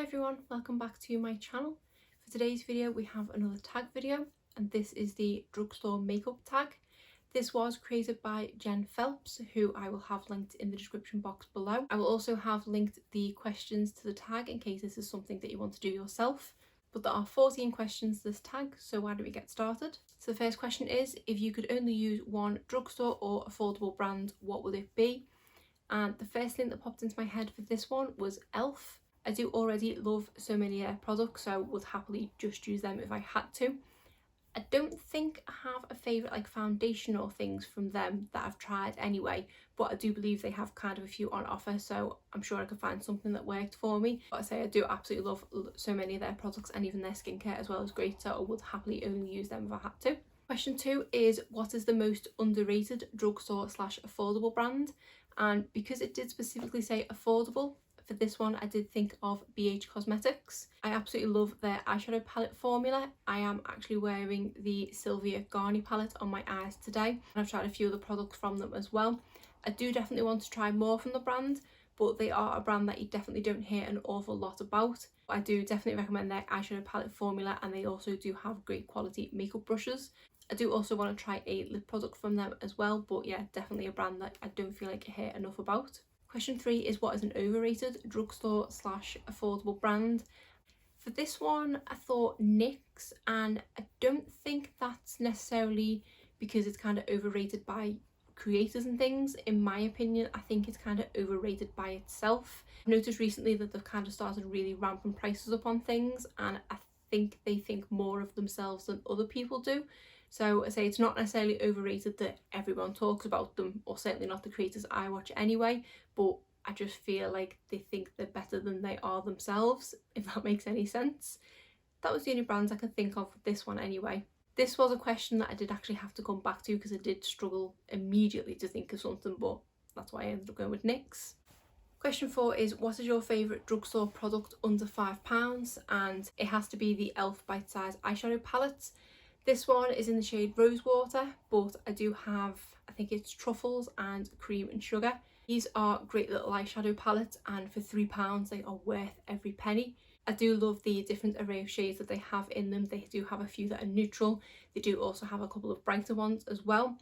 everyone, welcome back to my channel. For today's video we have another tag video, and this is the Drugstore Makeup Tag. This was created by Jen Phelps, who I will have linked in the description box below. I will also have linked the questions to the tag in case this is something that you want to do yourself. But there are 14 questions to this tag, so why don't we get started? So the first question is, if you could only use one drugstore or affordable brand, what would it be? And the first thing that popped into my head for this one was e.l.f. I do already love so many of their products, so would happily just use them if I had to. I don't think I have a favourite like foundation or things from them that I've tried anyway, but I do believe they have kind of a few on offer, so I'm sure I could find something that worked for me. But I say I do absolutely love so many of their products, and even their skincare as well is great, so I would happily only use them if I had to. Question 2 is, what is the most underrated drugstore / affordable brand? And because it did specifically say affordable, for this one I did think of BH Cosmetics. I absolutely love their eyeshadow palette formula. I am actually wearing the Sylvia Garni palette on my eyes today, and I've tried a few other products from them as well. I do definitely want to try more from the brand, but they are a brand that you definitely don't hear an awful lot about. I do definitely recommend their eyeshadow palette formula, and they also do have great quality makeup brushes. I do also want to try a lip product from them as well, but yeah, definitely a brand that I don't feel like I hear enough about. Question 3 is, what is an overrated drugstore / affordable brand? For this one I thought NYX, and I don't think that's necessarily because it's kind of overrated by creators and things. In my opinion, I think it's kind of overrated by itself. I've noticed recently that they've kind of started really ramping prices up on things, and I think they think more of themselves than other people do. So I say it's not necessarily overrated that everyone talks about them, or certainly not the creators I watch anyway, but I just feel like they think they're better than they are themselves, if that makes any sense. That was the only brands I could think of with this one anyway. This was a question that I did actually have to come back to because I did struggle immediately to think of something, but that's why I ended up going with NYX. Question 4 is, what is your favourite drugstore product under £5? And it has to be the e.l.f. Bite Size eyeshadow palette. This one is in the shade Rosewater, but I do have, I think it's Truffles and Cream and Sugar. These are great little eyeshadow palettes, and for £3 they are worth every penny. I do love the different array of shades that they have in them. They do have a few that are neutral. They do also have a couple of brighter ones as well.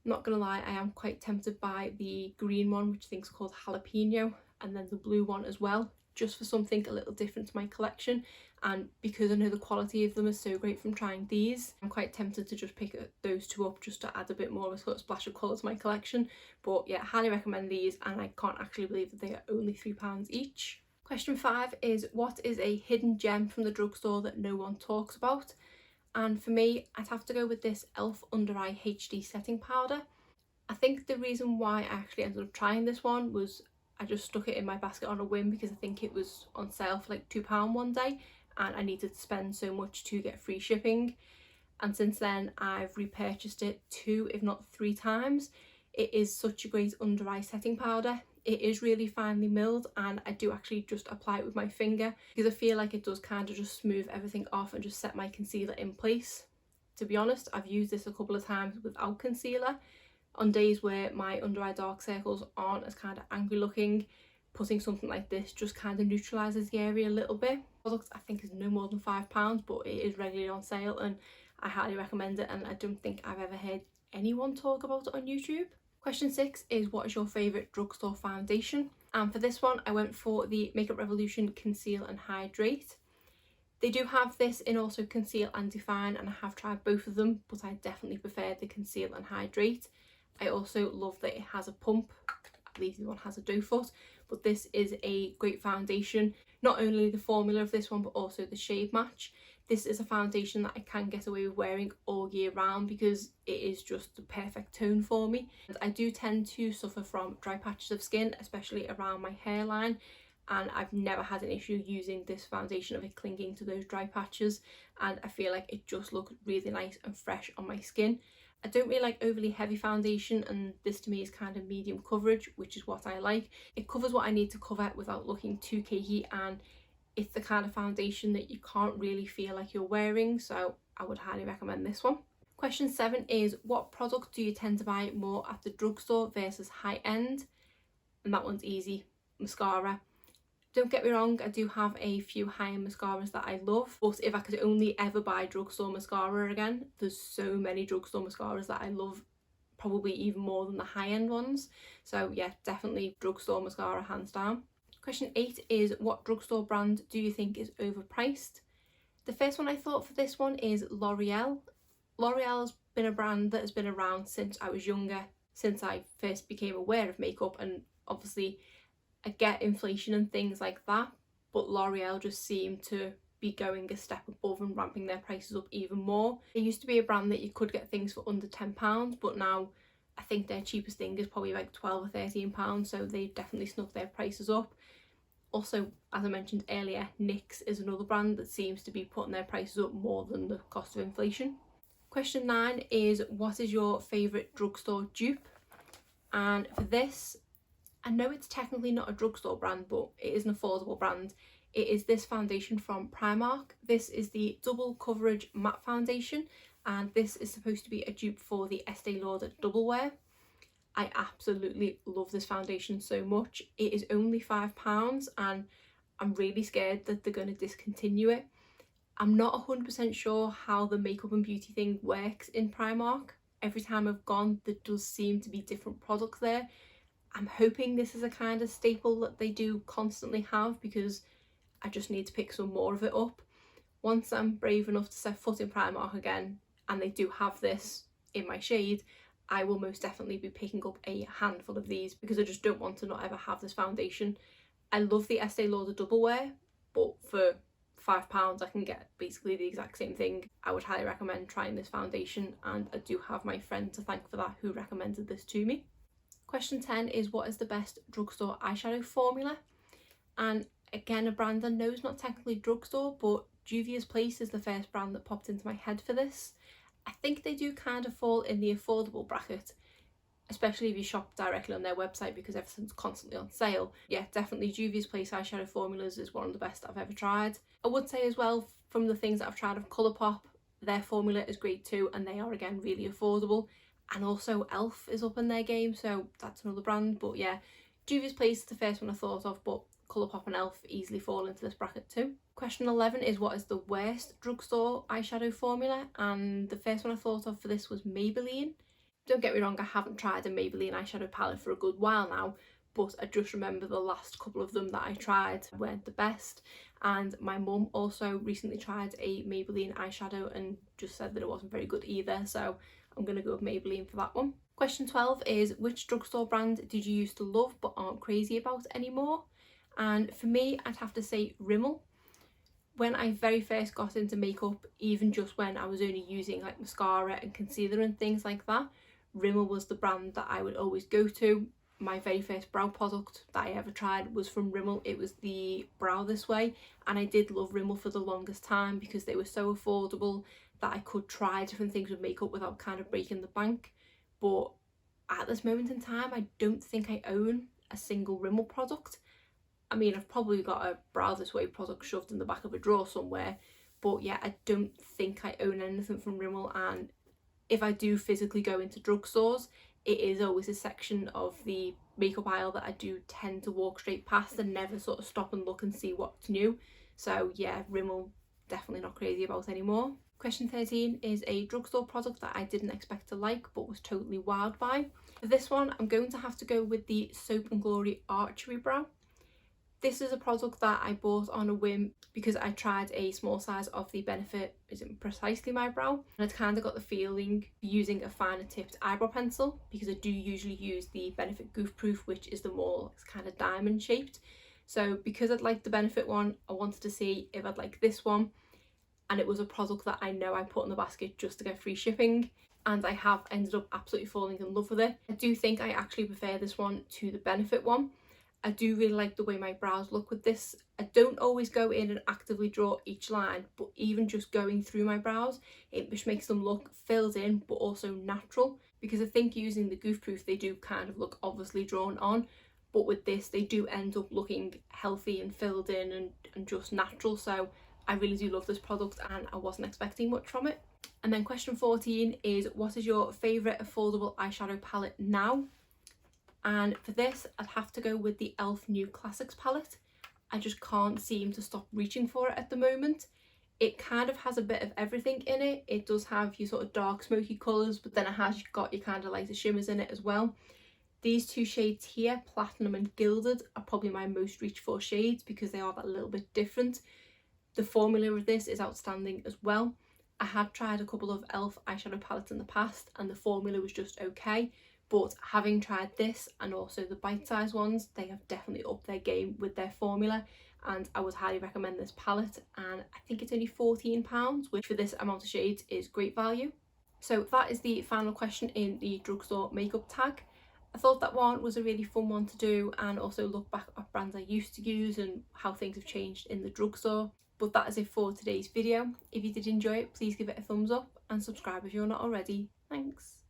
Not gonna lie, I am quite tempted by the green one, which I think is called Jalapeno, and then the blue one as well, just for something a little different to my collection. And because I know the quality of them is so great from trying these, I'm quite tempted to just pick those two up just to add a bit more of a sort of splash of colour to my collection. But yeah, highly recommend these, and I can't actually believe that they are only £3 each. Question 5 is, what is a hidden gem from the drugstore that no one talks about? And for me, I'd have to go with this e.l.f. Under Eye HD setting powder. I think the reason why I actually ended up trying this one was I just stuck it in my basket on a whim because I think it was on sale for like £2 one day, and I needed to spend so much to get free shipping. And since then I've repurchased it 2 if not 3 times. It is such a great under eye setting powder. It is really finely milled, and I do actually just apply it with my finger because I feel like it does kind of just smooth everything off and just set my concealer in place. To be honest, I've used this a couple of times without concealer on days where my under eye dark circles aren't as kind of angry looking. Putting something like this just kind of neutralises the area a little bit. The product I think is no more than £5, but it is regularly on sale and I highly recommend it, and I don't think I've ever heard anyone talk about it on YouTube. Question 6 is, what is your favourite drugstore foundation? And for this one I went for the Makeup Revolution Conceal and Hydrate. They do have this in also Conceal and Define, and I have tried both of them, but I definitely prefer the Conceal and Hydrate. I also love that it has a pump. I believe the one has a doe foot, but this is a great foundation. Not only the formula of this one, but also the shade match. This is a foundation that I can get away with wearing all year round because it is just the perfect tone for me. And I do tend to suffer from dry patches of skin, especially around my hairline, and I've never had an issue using this foundation of it clinging to those dry patches, and I feel like it just looks really nice and fresh on my skin. I don't really like overly heavy foundation, and this to me is kind of medium coverage, which is what I like. It covers what I need to cover without looking too cakey, and it's the kind of foundation that you can't really feel like you're wearing, so I would highly recommend this one. Question 7 is, what product do you tend to buy more at the drugstore versus high end? And that one's easy. Mascara. Don't get me wrong, I do have a few high-end mascaras that I love, but if I could only ever buy drugstore mascara again, there's so many drugstore mascaras that I love, probably even more than the high-end ones. So yeah, definitely drugstore mascara hands down. Question 8 is, what drugstore brand do you think is overpriced? The first one I thought for this one is L'Oreal. L'Oreal's been a brand that has been around since I was younger, since I first became aware of makeup, and obviously I get inflation and things like that, but L'Oreal just seem to be going a step above and ramping their prices up even more. It used to be a brand that you could get things for under £10, but now I think their cheapest thing is probably like £12 or £13, so they've definitely snuck their prices up. Also, as I mentioned earlier, NYX is another brand that seems to be putting their prices up more than the cost of inflation. Question 9 is, what is your favourite drugstore dupe? And for this, I know it's technically not a drugstore brand, but it is an affordable brand. It is this foundation from Primark. This is the Double Coverage Matte Foundation, and this is supposed to be a dupe for the Estee Lauder Double Wear. I absolutely love this foundation so much. It is only £5 and I'm really scared that they're going to discontinue it. I'm not 100% sure how the makeup and beauty thing works in Primark. Every time I've gone, there does seem to be different products there. I'm hoping this is a kind of staple that they do constantly have, because I just need to pick some more of it up. Once I'm brave enough to set foot in Primark again, and they do have this in my shade, I will most definitely be picking up a handful of these, because I just don't want to not ever have this foundation. I love the Estee Lauder Double Wear, but for £5 I can get basically the exact same thing. I would highly recommend trying this foundation, and I do have my friend to thank for that who recommended this to me. Question 10 is, what is the best drugstore eyeshadow formula? And again, a brand I know is not technically drugstore, but Juvia's Place is the first brand that popped into my head for this. I think they do kind of fall in the affordable bracket, especially if you shop directly on their website, because everything's constantly on sale. Yeah, definitely Juvia's Place eyeshadow formulas is one of the best I've ever tried. I would say as well, from the things that I've tried of Colourpop, their formula is great too, and they are again really affordable. And also e.l.f. is up in their game, so that's another brand. But yeah, Juvia's Place is the first one I thought of, but Colourpop and e.l.f. easily fall into this bracket too. Question 11 is, what is the worst drugstore eyeshadow formula? And the first one I thought of for this was Maybelline. Don't get me wrong, I haven't tried a Maybelline eyeshadow palette for a good while now, but I just remember the last couple of them that I tried weren't the best. And my mum also recently tried a Maybelline eyeshadow and just said that it wasn't very good either, so I'm going to go with Maybelline for that one. Question 12 is, which drugstore brand did you used to love but aren't crazy about anymore? And for me, I'd have to say Rimmel. When I very first got into makeup, even just when I was only using like mascara and concealer and things like that, Rimmel was the brand that I would always go to. My very first brow product that I ever tried was from Rimmel. It was the Brow This Way, and I did love Rimmel for the longest time because they were so affordable that I could try different things with makeup without kind of breaking the bank. But at this moment in time, I don't think I own a single Rimmel product. I mean, I've probably got a Brow This Way product shoved in the back of a drawer somewhere, but yeah, I don't think I own anything from Rimmel. And if I do physically go into drugstores, it is always a section of the makeup aisle that I do tend to walk straight past and never sort of stop and look and see what's new. So yeah, Rimmel, definitely not crazy about anymore. Question 13 is a drugstore product that I didn't expect to like but was totally wowed by. For this one, I'm going to have to go with the Soap & Glory Archery Brow. This is a product that I bought on a whim because I tried a small size of the Benefit Isn't Precisely My Brow, and I'd kind of got the feeling using a finer tipped eyebrow pencil, because I do usually use the Benefit Goof Proof, which is the more kind of diamond shaped. So because I'd liked the Benefit one, I wanted to see if I'd like this one, and it was a product that I know I put in the basket just to get free shipping, and I have ended up absolutely falling in love with it. I do think I actually prefer this one to the Benefit one. I do really like the way my brows look with this. I don't always go in and actively draw each line, but even just going through my brows, it just makes them look filled in but also natural, because I think using the Goof Proof they do kind of look obviously drawn on, but with this they do end up looking healthy and filled in and just natural. So I really do love this product and I wasn't expecting much from it. And then question 14 is, what is your favourite affordable eyeshadow palette now? And for this, I'd have to go with the e.l.f. New Classics palette. I just can't seem to stop reaching for it at the moment. It kind of has a bit of everything in it. It does have your sort of dark smoky colours, but then it has got your kind of lighter shimmers in it as well. These two shades here, Platinum and Gilded, are probably my most reach for shades because they are that little bit different. The formula of this is outstanding as well. I have tried a couple of e.l.f. eyeshadow palettes in the past and the formula was just okay, but having tried this and also the bite-sized ones, they have definitely upped their game with their formula, and I would highly recommend this palette. And I think it's only £14, which for this amount of shades is great value. So that is the final question in the drugstore makeup tag. I thought that one was a really fun one to do, and also look back at brands I used to use and how things have changed in the drugstore. But that is it for today's video. If you did enjoy it, please give it a thumbs up and subscribe if you're not already. Thanks.